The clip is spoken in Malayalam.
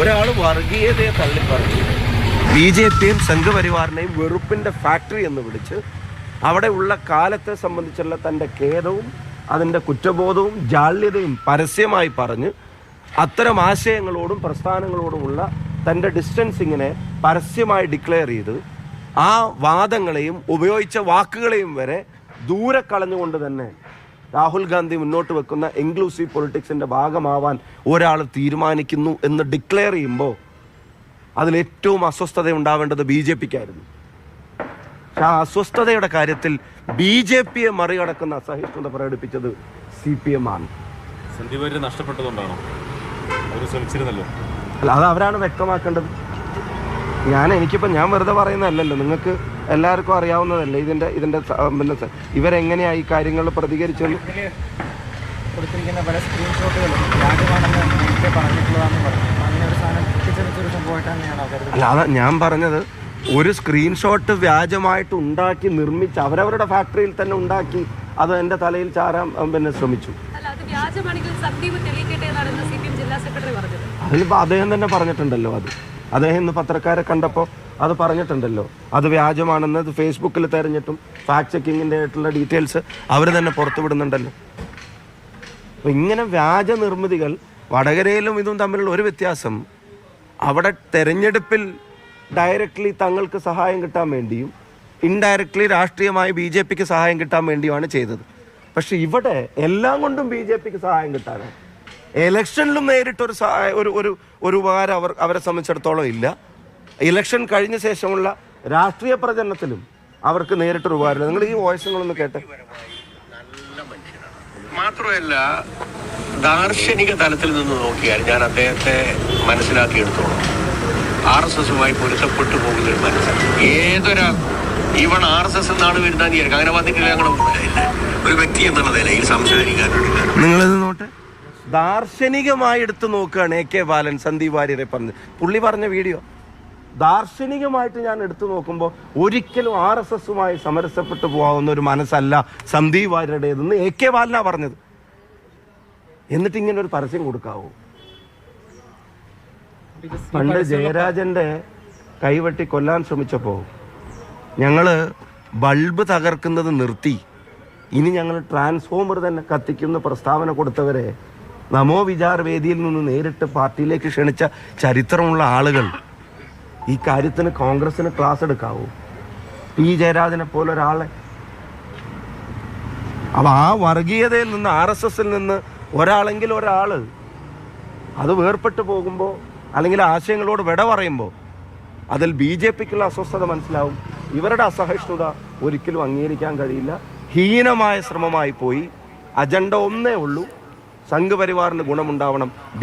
ഒരാൾ വർഗീയതയെ തള്ളിപ്പറഞ്ഞു BJPയും സംഘപരിവാറിനെയും വെറുപ്പിൻ്റെ ഫാക്ടറി എന്ന് വിളിച്ച് അവിടെ ഉള്ള കാലത്തെ സംബന്ധിച്ചുള്ള തൻ്റെ ഖേദവും അതിൻ്റെ കുറ്റബോധവും ജാള്യതയും പരസ്യമായി പറഞ്ഞ് അത്തരം ആശയങ്ങളോടും പ്രസ്ഥാനങ്ങളോടുമുള്ള തൻ്റെ ഡിസ്റ്റൻസിങ്ങിനെ പരസ്യമായി ഡിക്ലെയർ ചെയ്ത് ആ വാദങ്ങളെയും ഉപയോഗിച്ച വാക്കുകളെയും വരെ ദൂരെ കളഞ്ഞുകൊണ്ട് തന്നെ രാഹുൽ ഗാന്ധി മുന്നോട്ട് വെക്കുന്ന ഇൻക്ലൂസീവ് പൊളിറ്റിക്സിൻ്റെ ഭാഗമാവാൻ ഒരാൾ തീരുമാനിക്കുന്നു എന്ന് ഡിക്ലെയർ ചെയ്യുമ്പോൾ അതിലേറ്റവും അസ്വസ്ഥത ഉണ്ടാവേണ്ടത് BJPക്കായിരുന്നു. പക്ഷെ ആ അസ്വസ്ഥതയുടെ കാര്യത്തിൽ BJPയെ മറികടക്കുന്ന അസഹിഷ്ണുത പ്രകടിപ്പിച്ചത് CPM ആണ്. നഷ്ടപ്പെട്ടതുകൊണ്ടാണോ അവർ ശ്രമിച്ചിരുന്നല്ലോ? അല്ല, അത് അവരാണ് വ്യക്തമാക്കേണ്ടത്. ഞാൻ വെറുതെ പറയുന്നതല്ലല്ലോ, നിങ്ങൾക്ക് എല്ലാവർക്കും അറിയാവുന്നതല്ലേ ഇതിൻ്റെ പിന്നെ ഇവരെങ്ങനെയാണ് ഈ കാര്യങ്ങൾ പ്രതികരിച്ചെന്ന്. കൊടുത്തിരിക്കുന്ന പല സ്ക്രീൻഷോട്ടുകളും വ്യാജമാണെന്ന് നേരത്തെ പറഞ്ഞിട്ടുള്ളതാണെന്ന് പറഞ്ഞു. അങ്ങനെ ഒരു സാധനം തെറ്റിച്ചെടുത്തൊരു സംഭവമായിട്ടാണ് അല്ല, അതാ ഞാൻ പറഞ്ഞത്. ഒരു സ്ക്രീൻഷോട്ട് വ്യാജമായിട്ട് ഉണ്ടാക്കി നിർമ്മിച്ച് അവരവരുടെ ഫാക്ടറിയിൽ തന്നെ ഉണ്ടാക്കി അത് എൻ്റെ തലയിൽ ചാരാൻ പിന്നെ ശ്രമിച്ചു. അതിലിപ്പോൾ അദ്ദേഹം തന്നെ പറഞ്ഞിട്ടുണ്ടല്ലോ. അദ്ദേഹം ഇന്ന് പത്രക്കാരെ കണ്ടപ്പോൾ അത് പറഞ്ഞിട്ടുണ്ടല്ലോ. അത് വ്യാജമാണെന്ന് അത് ഫേസ്ബുക്കിൽ തിരഞ്ഞിട്ടും ഫാക്ട് ചെക്കിങ്ങിൻ്റെ ആയിട്ടുള്ള ഡീറ്റെയിൽസ് അവർ തന്നെ പുറത്തു വിടുന്നുണ്ടല്ലോ. അപ്പോൾ ഇങ്ങനെ വ്യാജ നിർമ്മിതികൾ വടകരയിലും ഇതും തമ്മിലുള്ള ഒരു വ്യത്യാസം, അവിടെ തെരഞ്ഞെടുപ്പിൽ ഡയറക്റ്റ്ലി തങ്ങൾക്ക് സഹായം കിട്ടാൻ വേണ്ടിയും ഇൻഡയറക്റ്റ്ലി രാഷ്ട്രീയമായി BJPക്ക് സഹായം കിട്ടാൻ വേണ്ടിയുമാണ് ചെയ്തത്. പക്ഷെ ഇവിടെ എല്ലാം കൊണ്ടും BJPക്ക് സഹായം കിട്ടാനാണ്. ഇലക്ഷനിലും നേരിട്ടൊരു ഒരു ഉപകാരം അവരെ സംബന്ധിച്ചിടത്തോളം ഇല്ല. ഇലക്ഷൻ കഴിഞ്ഞ ശേഷമുള്ള രാഷ്ട്രീയ പ്രചരണത്തിലും അവർക്ക് നേരിട്ടൊരു ഉപകാരമില്ല. നിങ്ങൾ ഈ വോയിസുകളൊന്ന് കേട്ടെ. മാത്രമല്ല, ദാർശനിക തലത്തിൽ നിന്ന് നോക്കിയാൽ ഞാൻ അദ്ദേഹത്തെ മനസ്സിലാക്കിയെടുത്തോളാം. RSSുമായി പൊരുത്തപ്പെട്ടു പോകുന്ന ഒരു മനസ്സാണ്. ഈവൺ RSS എന്നാണ് വരുന്നതെന്ന് വിചാരിക്കും. അങ്ങനെ വന്നിട്ടില്ല. ഞങ്ങൾ ഒരു വ്യക്തി എന്നുള്ള നിലയിൽ സംസാരിക്കാനുണ്ട്. നിങ്ങളിത് നോട്ടെ, ദാർശനികമായി എടുത്തു നോക്കുകയാണ് AK ബാലൻ സന്ദീപ് വാര്യരെ പുള്ളി പറഞ്ഞ വീഡിയോ. ദാർശനികമായിട്ട് ഞാൻ എടുത്തു നോക്കുമ്പോൾ ഒരിക്കലും RSSുമായി സമരസപ്പെട്ടു പോകാവുന്ന ഒരു മനസ്സല്ല സന്ദീപ് വാര്യരുടേതെന്ന് AK ബാലനാ പറഞ്ഞത്. എന്നിട്ട് ഇങ്ങനെ ഒരു പരസ്യം കൊടുക്കാവൂ? പണ്ട് ജയരാജന്റെ കൈവെട്ടി കൊല്ലാൻ ശ്രമിച്ചപ്പോൾ ഞങ്ങൾ ബൾബ് തകർക്കുന്നത് നിർത്തി, ഇനി ഞങ്ങൾ ട്രാൻസ്ഫോമർ തന്നെ കത്തിക്കുന്ന പ്രസ്താവന കൊടുത്തവരെ നമോ വിചാർ വേദിയിൽ നിന്ന് നേരിട്ട് പാർട്ടിയിലേക്ക് ക്ഷണിച്ച ചരിത്രമുള്ള ആളുകൾ ഈ കാര്യത്തിന് കോൺഗ്രസിന് ക്ലാസ് എടുക്കാവൂ? P ജയരാജനെ പോലെ ഒരാളെ. അപ്പം ആ വർഗീയതയിൽ നിന്ന് RSSൽ നിന്ന് ഒരാളെങ്കിലും ഒരാൾ അത് വേർപെട്ട് പോകുമ്പോൾ അല്ലെങ്കിൽ ആശയങ്ങളോട് വിട പറയുമ്പോൾ അതിൽ BJPക്കുള്ള അസ്വസ്ഥത മനസ്സിലാവും. ഇവരുടെ അസഹിഷ്ണുത ഒരിക്കലും അംഗീകരിക്കാൻ കഴിയില്ല. ഹീനമായ ശ്രമമായി പോയി. അജണ്ട ഒന്നേ ഉള്ളൂ, സംഘപരിവാറിന് ഗുണമുണ്ടാവണം.